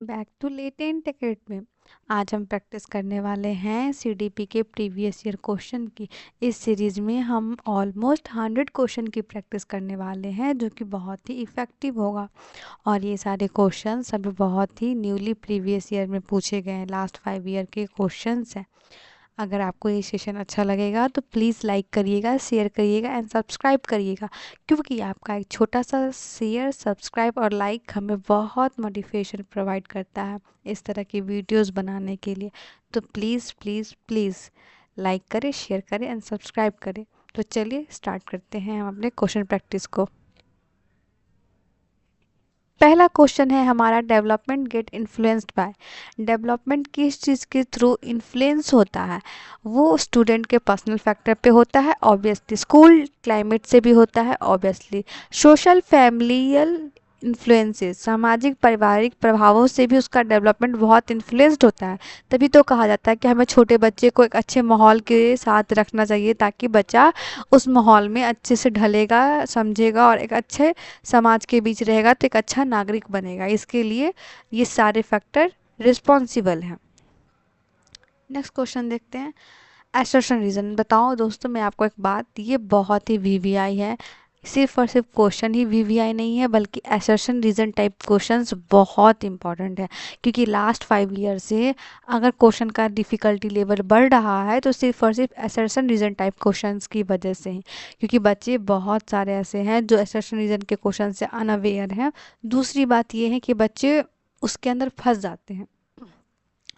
Back to latent academy. आज हम practice करने वाले हैं सीडीपी के प्रीवियस ईयर क्वेश्चन की। इस सीरीज में हम ऑलमोस्ट 100 क्वेश्चन की प्रैक्टिस करने वाले हैं, जो कि बहुत ही इफ़ेक्टिव होगा। और ये सारे क्वेश्चन सभी बहुत ही न्यूली प्रीवियस ईयर में पूछे गए हैं, लास्ट 5 ईयर के क्वेश्चंस हैं। अगर आपको ये सेशन अच्छा लगेगा तो प्लीज़ लाइक करिएगा, शेयर करिएगा एंड सब्सक्राइब करिएगा, क्योंकि आपका एक छोटा सा शेयर, सब्सक्राइब और लाइक हमें बहुत मोटिवेशन प्रोवाइड करता है इस तरह की वीडियोस बनाने के लिए। तो प्लीज़ प्लीज़ प्लीज़ लाइक करें, शेयर करें एंड सब्सक्राइब करें। तो चलिए स्टार्ट करते हैं हम अपने क्वेश्चन प्रैक्टिस को। पहला क्वेश्चन है हमारा, development get influenced by. Development किस चीज़ के थ्रू इन्फ्लुएंस होता है? वो स्टूडेंट के पर्सनल फैक्टर पे होता है ऑब्वियसली, स्कूल क्लाइमेट से भी होता है ऑब्वियसली, सोशल फैमिलियल इन्फ्लुएंसेस, सामाजिक पारिवारिक प्रभावों से भी उसका डेवलपमेंट बहुत इन्फ्लुएंस्ड होता है। तभी तो कहा जाता है कि हमें छोटे बच्चे को एक अच्छे माहौल के साथ रखना चाहिए, ताकि बच्चा उस माहौल में अच्छे से ढलेगा, समझेगा और एक अच्छे समाज के बीच रहेगा तो एक अच्छा नागरिक बनेगा। इसके लिए ये सारे फैक्टर रिस्पॉन्सिबल हैं। नेक्स्ट क्वेश्चन देखते हैं। Assertion reason. बताओ दोस्तों, मैं आपको एक बात, ये बहुत ही वीवीआई है। सिर्फ और सिर्फ क्वेश्चन ही वीवीआई नहीं है, बल्कि एसर्शन रीजन टाइप क्वेश्चंस बहुत इंपॉर्टेंट है। क्योंकि लास्ट 5 ईयर से अगर क्वेश्चन का डिफ़िकल्टी लेवल बढ़ रहा है तो सिर्फ और सिर्फ एसर्शन रीजन टाइप क्वेश्चंस की वजह से ही, क्योंकि बच्चे बहुत सारे ऐसे हैं जो एसर्शन रीजन के क्वेश्चन से अनअवेयर हैं। दूसरी बात ये है कि बच्चे उसके अंदर फंस जाते हैं।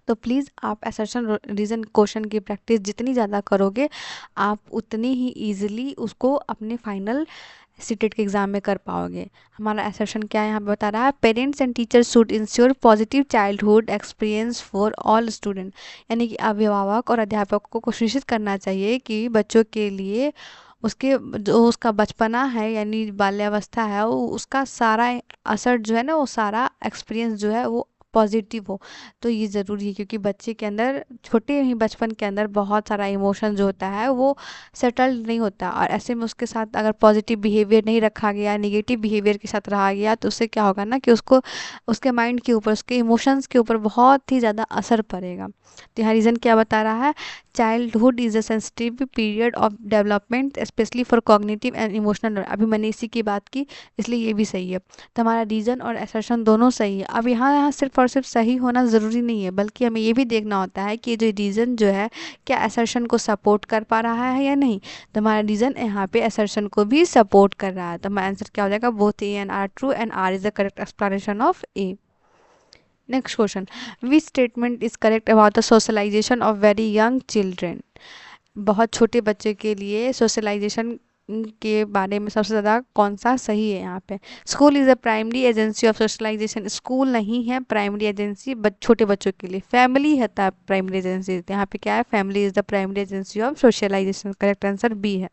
तो प्लीज़ आप असर्शन रीज़न क्वेश्चन की प्रैक्टिस जितनी ज़्यादा करोगे, आप उतनी ही ईजिली उसको अपने फाइनल सीटेट के एग्ज़ाम में कर पाओगे। हमारा असर्शन क्या है यहाँ पे बता रहा है, parents and teachers should ensure positive childhood experience for all student. यानी कि अभिभावक और अध्यापकों को सुनिश्चित करना चाहिए कि बच्चों के लिए उसके जो उसका बचपना है यानी बाल्यावस्था है, वो उसका सारा असर जो है ना, वो सारा एक्सपीरियंस जो है वो पॉजिटिव हो। तो ये ज़रूरी है, क्योंकि बच्चे के अंदर छोटे ही बचपन के अंदर बहुत सारा इमोशन जो होता है वो सेटल्ड नहीं होता, और ऐसे में उसके साथ अगर पॉजिटिव बिहेवियर नहीं रखा गया, नेगेटिव बिहेवियर के साथ रहा गया, तो उससे क्या होगा ना कि उसको उसके माइंड के ऊपर, उसके इमोशंस के ऊपर बहुत ही ज़्यादा असर पड़ेगा। तो यहाँ रीज़न क्या बता रहा है, childhood is a sensitive period of development specially for cognitive and emotional. अभी मैंने इसी की बात की, इसलिए ये भी सही है। तो हमारा रीज़न और असर्शन दोनों सही है। अब यहाँ सिर्फ और सिर्फ सही होना ज़रूरी नहीं है, बल्कि हमें ये भी देखना होता है कि जो रीज़न जो है क्या असर्शन को सपोर्ट कर पा रहा है या नहीं। तो हमारा रीज़न यहाँ पे असर्शन को भी सपोर्ट कर रहा है। तो हमारा आंसर क्या हो जाएगा, both A and R true and R is the correct explanation of A. Next question, which statement is correct about the socialization of very young children. बहुत छोटे बच्चे के लिए सोशलाइजेशन के बारे में सबसे ज़्यादा कौन सा सही है यहाँ पे। School is a primary agency of socialization. School नहीं है प्राइमरी एजेंसी छोटे बच्चों के लिए, फैमिली है तब प्राइमरी एजेंसी। यहाँ पे क्या है, family is the primary agency of socialization. Correct answer B है।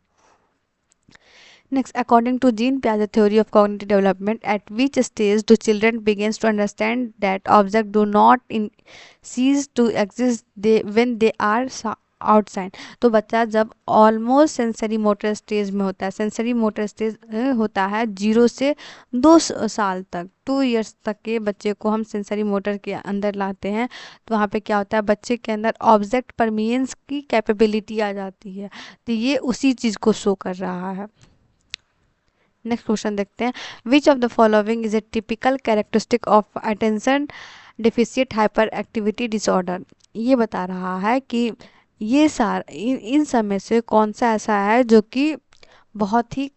Next, according to Jean Piaget theory of cognitive development, at which stage do children begins to understand that objects do not cease to exist when they are outside. तो बच्चा जब almost sensory motor stage में होता है, sensory motor stage होता है 0 से 2 साल तक, 2 इयर्स तक के बच्चे को हम सेंसरी मोटर के अंदर लाते हैं। तो वहाँ पे क्या होता है, बच्चे के अंदर ऑब्जेक्ट परमियंस की कैपेबिलिटी आ जाती है। तो ये उसी चीज़ को शो कर रहा है। नेक्स्ट क्वेश्चन देखते हैं, which of the following is a typical characteristic of attention deficit hyper activity disorder. ये बता रहा है कि ये इन सब में से कौन सा ऐसा है जो कि बहुत ही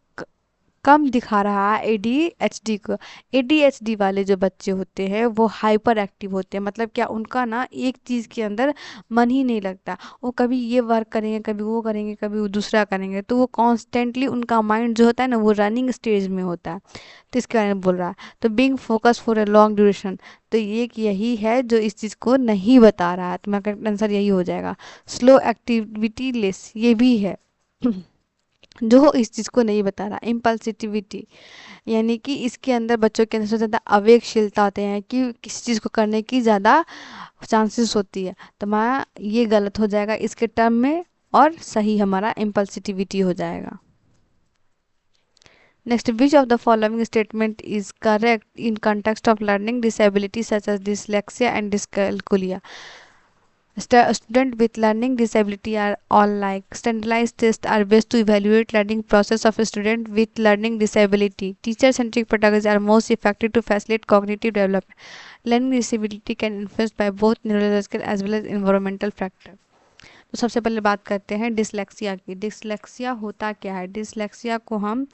कम दिखा रहा है एडीएचडी को। एडीएचडी वाले जो बच्चे होते हैं वो हाइपर एक्टिव होते हैं। मतलब क्या, उनका ना एक चीज़ के अंदर मन ही नहीं लगता। वो कभी ये वर्क करेंगे, कभी वो करेंगे, कभी वो दूसरा करेंगे। तो वो कॉन्स्टेंटली उनका माइंड जो होता है ना, वो रनिंग स्टेज में होता है। तो इसके बारे में बोल रहा है। तो being focus for a long duration, तो ये यही है जो इस चीज़ को नहीं बता रहा है। तो मेरा करेक्ट आंसर यही हो जाएगा। स्लो एक्टिविटी लेस, ये भी है जो इस चीज़ को नहीं बता रहा। इम्पल्सिटिविटी, यानी कि इसके अंदर बच्चों के अंदर से ज़्यादा आवेगशीलता होते हैं कि किसी चीज़ को करने की ज़्यादा चांसेस होती है। तो हमारा ये गलत हो जाएगा इसके टर्म में, और सही हमारा इम्पल्सिटिविटी हो जाएगा। Next, which of the following statement is correct in context of learning disability such as dyslexia and dyscalculia? Students with learning disability are all like. Standardized tests are best to evaluate learning process of a student with learning disability. Teacher-centric pedagogies are most effective to facilitate cognitive development. Learning disability can influenced by both neurological as well as environmental factor. तो सबसे पहले बात करते हैं dyslexia की। Dyslexia होता क्या है? डिसलेक्सिया को हम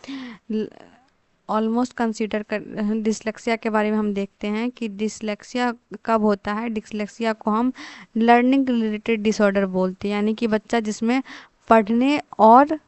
ऑलमोस्ट कंसीडर कर, डिसलेक्सिया के बारे में हम देखते हैं कि डिसलेक्सिया कब होता है। डिसलेक्सिया को हम लर्निंग रिलेटेड डिसऑर्डर बोलते हैं, यानी कि बच्चा जिसमें पढ़ने और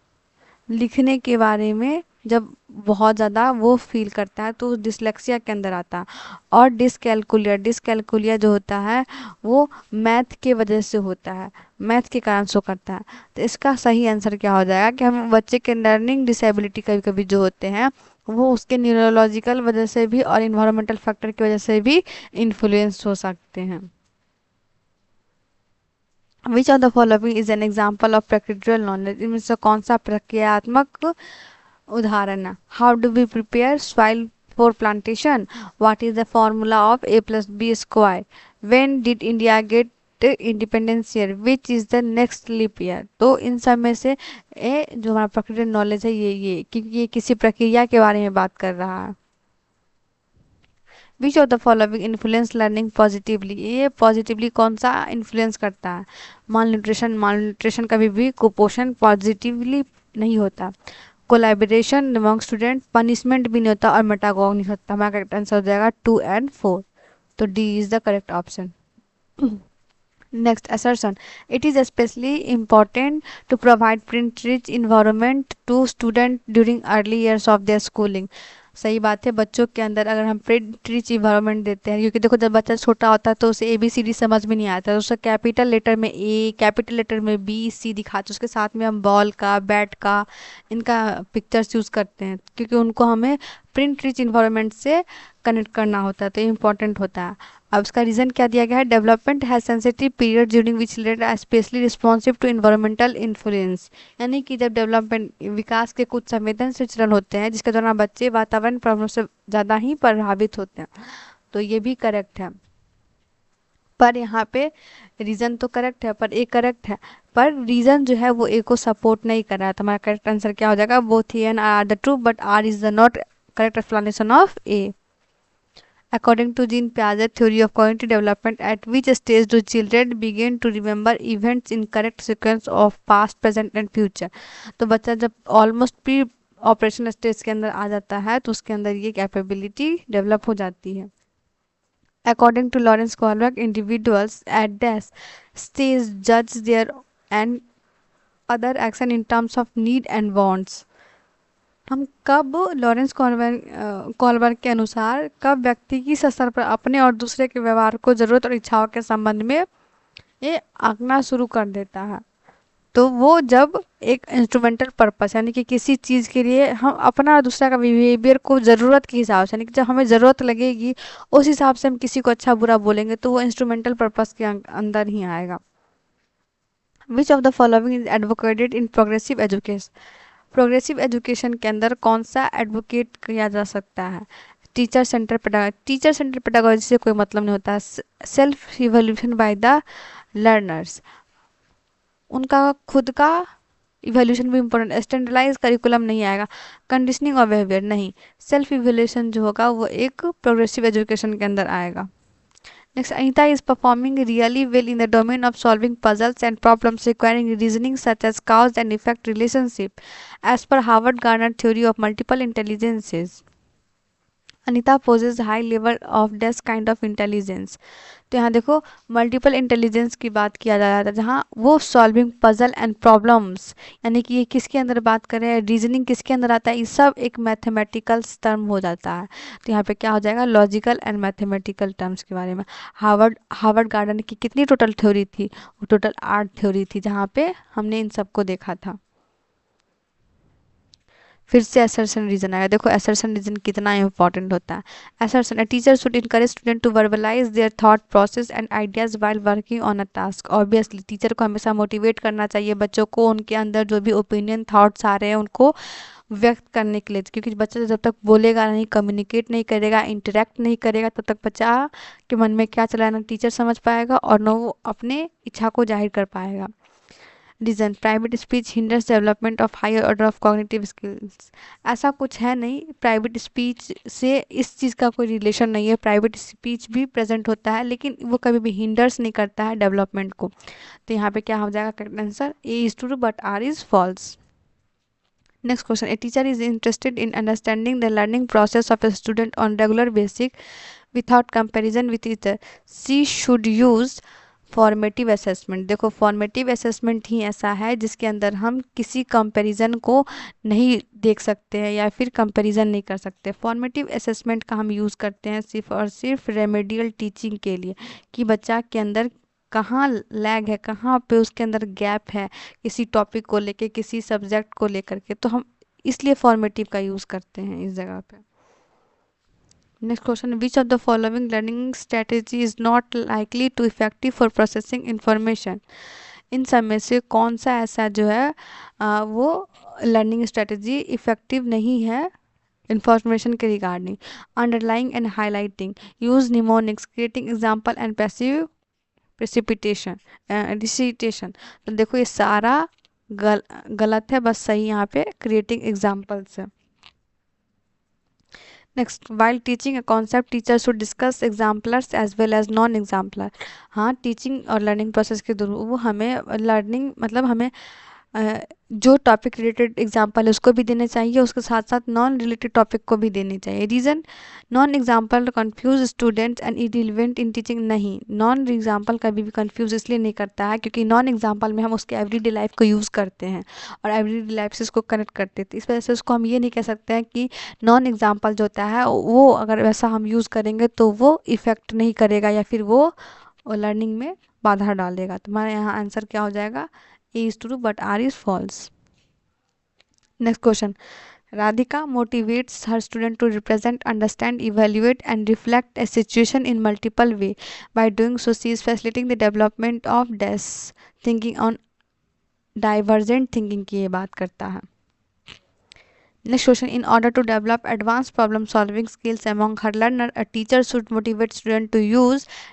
लिखने के बारे में जब बहुत ज़्यादा वो फील करता है तो डिसलेक्सिया के अंदर आता है। और डिसकैलकुलिया जो होता है वो मैथ के वजह से होता है, मैथ के कारण शो करता है। तो इसका सही आंसर क्या हो जाएगा कि हम बच्चे के लर्निंग डिसेबिलिटी कभी कभी जो होते हैं वो उसके न्यूरोलॉजिकल वजह से भी और इन्वायरमेंटल फैक्टर की वजह से भी इन्फ्लुएंस हो सकते हैं। Which of the following is an example of practical knowledge? इनमें से कौन सा प्रक्रियात्मक उदाहरण है? How do we prepare soil for plantation? What is the formula of a+b²? When did India get independence year? Which is the next leap year? तो इन सब में से जो हमारा प्रैक्टिकल नॉलेज है ये क्योंकि ये किसी प्रक्रिया के बारे में बात कर रहा है। विच of the following influence learning positively? ये पॉजिटिवली कौन सा इन्फ्लुएंस करता है? मालन्यूट्रिशन कभी भी कुपोषण पॉजिटिवली नहीं होता। कोलैबोरेशन अमंग स्टूडेंट पनिशमेंट भी नहीं होता और मेटागॉग नहीं होता। हमारा करेक्ट आंसर हो जाएगा 2 and 4। तो D is the correct option. Next, assertion. It is especially important to provide print-rich environment to students during early years of their schooling. सही बात है, बच्चों के अंदर अगर हम प्रिंट रिच इन्वायरमेंट देते हैं, क्योंकि देखो जब बच्चा छोटा होता है तो उसे ABCD समझ में नहीं आता, तो उसे कैपिटल लेटर में A, कैपिटल लेटर में B, C दिखाते, उसके साथ में हम बॉल का, बैट का, इनका पिक्चर्स यूज़ करते हैं क्योंकि उनको हमें प्रिंट रिच इन्वायरमेंट से कनेक्ट करना होता है, तो इम्पॉर्टेंट होता है। अब इसका रीज़न क्या दिया गया है? Development has sensitive period during which children are specially responsive to environmental influence. यानी कि जब डेवलपमेंट विकास के कुछ संवेदनशील चरण होते हैं जिसके दौरान बच्चे वातावरण प्रॉब्लम से ज़्यादा ही प्रभावित होते हैं, तो ये भी करेक्ट है। पर यहाँ पे रीज़न तो करेक्ट है, पर ए करेक्ट है, पर रीज़न जो है वो ए को सपोर्ट नहीं कर रहा है। तो हमारा करेक्ट आंसर क्या हो जाएगा? Both A and R the true but R is the not correct explanation of A. According to Jean Piaget theory of cognitive development, at which stage do children begin to remember events in correct sequence of past, present and future? तो बच्चा जब almost pre operation stage के अंदर आ जाता है तो उसके अंदर ये कैपेबिलिटी डेवलप हो जाती है। According to Lawrence Kohlberg, individuals at this stage judge their and other action in terms of need and wants. हम कब लॉरेंस कॉलबर्ग के अनुसार कब व्यक्ति की स्तर पर अपने और दूसरे के व्यवहार को जरूरत और इच्छाओं के संबंध में ये आंकना शुरू कर देता है? तो वो जब एक इंस्ट्रूमेंटल पर्पस यानी कि किसी चीज़ के लिए हम अपना और दूसरा का बिहेवियर को ज़रूरत के हिसाब से, यानी कि जब हमें ज़रूरत लगेगी उस हिसाब से हम किसी को अच्छा बुरा बोलेंगे तो वो इंस्ट्रूमेंटल पर्पस के अंदर ही आएगा। विच of the following is advocated in progressive education? Progressive education के अंदर कौन सा एडवोकेट किया जा सकता है? टीचर सेंटर पेडागोजी से कोई मतलब नहीं होता। Self evolution by the learners, उनका खुद का इवोल्यूशन भी इम्पोर्टेंट। स्टैंडर्डाइज करिकुलम नहीं आएगा। कंडीशनिंग और बिहेवियर नहीं। सेल्फ इवोल्यूशन जो होगा वो एक प्रोग्रेसिव एजुकेशन के अंदर आएगा। Next, Anita is performing really well in the domain of solving puzzles and problems requiring reasoning such as cause and effect relationship, as per Howard Gardner theory of multiple intelligences. Anita possess high level of this kind of intelligence. तो यहाँ देखो multiple intelligence की बात किया जा रहा था, जहाँ वो सॉल्विंग पजल एंड प्रॉब्लम्स, यानी कि ये किसके अंदर बात करें, रीजनिंग किसके अंदर आता है, ये सब एक मैथमेटिकल टर्म हो जाता है। तो यहाँ पे क्या हो जाएगा? लॉजिकल एंड मैथमेटिकल टर्म्स के बारे में। हार्वर्ड गार्डन की कितनी टोटल थ्योरी थी? वो टोटल 8 थ्योरी थी, जहाँ पे हमने इन सबको देखा था। फिर से असर्शन रीजन आएगा। देखो असर्शन रीजन कितना इंपॉर्टेंट होता है। Assertion, a teacher should encourage student to verbalize their thought process and ideas while working on a task. Obviously teacher को हमेशा मोटिवेट करना चाहिए बच्चों को, उनके अंदर जो भी ओपिनियन थॉट्स आ रहे हैं उनको व्यक्त करने के लिए, क्योंकि बच्चा जब तक बोलेगा नहीं, कम्युनिकेट नहीं करेगा, इंटरेक्ट नहीं करेगा, तब तक बच्चा के मन में क्या चला है ना टीचर समझ पाएगा और न वो अपने इच्छा को जाहिर कर पाएगा। Reason, private speech hinders development of higher order of cognitive skills. ऐसा कुछ है नहीं, प्राइवेट स्पीच से इस चीज़ का कोई रिलेशन नहीं है। प्राइवेट स्पीच भी प्रेजेंट होता है लेकिन वो कभी भी हिंडर्स नहीं करता है डेवलपमेंट को। तो यहाँ पे क्या हो जाएगा correct answer, A is true but R is false. Next question. A teacher is interested in understanding the learning process of a student on regular basis without comparison with each other. She should use formative assessment. देखो formative assessment ही ऐसा है जिसके अंदर हम किसी comparison को नहीं देख सकते हैं या फिर कंपैरिजन नहीं कर सकते। फॉर्मेटिव असेसमेंट का हम यूज़ करते हैं सिर्फ और सिर्फ रेमेडियल टीचिंग के लिए, कि बच्चा के अंदर कहाँ लैग है, कहाँ पे उसके अंदर गैप है किसी टॉपिक को लेके, किसी सब्जेक्ट को लेकर के, तो हम इसलिए फॉर्मेटिव का यूज़ करते हैं इस जगह पे। Next question, which of the following learning strategy is not likely to effective for processing information. इन सब में से कौन सा ऐसा जो है वो लर्निंग स्ट्रेटेजी इफेक्टिव नहीं है इंफॉर्मेशन के regarding. Underlining and highlighting, use mnemonics, creating example and passive precipitation recitation. तो देखो ये सारा गलत है, बस सही यहाँ पे क्रिएटिंग एग्जाम्पल्स है। Next, while teaching a concept teacher should discuss exemplars as well as non exemplar. हाँ, टीचिंग और लर्निंग प्रोसेस के दौरान वो हमें लर्निंग मतलब हमें जो टॉपिक रिलेटेड एग्जाम्पल है उसको भी देने चाहिए, उसके साथ साथ नॉन रिलेटेड टॉपिक को भी देने चाहिए। Reason, non example confuse students and irrelevant in teaching. नहीं, नॉन एग्जाम्पल कभी भी कंफ्यूज इसलिए नहीं करता है क्योंकि नॉन एग्जाम्पल में हम उसके एवरीडे लाइफ को यूज़ करते हैं और एवरीडे लाइफ से उसको कनेक्ट करते हैं। तो इस वजह से उसको हम ये नहीं कह सकते हैं कि नॉन एग्जाम्पल जो होता है वो अगर वैसा हम यूज़ करेंगे तो वो इफ़ेक्ट नहीं करेगा या फिर वो लर्निंग में बाधा डालेगा। तो हमारे यहाँ आंसर क्या हो जाएगा, A is true but R is false. Next question. Radhika motivates her student to represent, understand, evaluate and reflect a situation in multiple way. By doing so, she is facilitating the development of DES thinking on divergent thinking की ये बात करता है। Next question. In order to develop advanced problem solving skills among her learner, a teacher should motivate student to use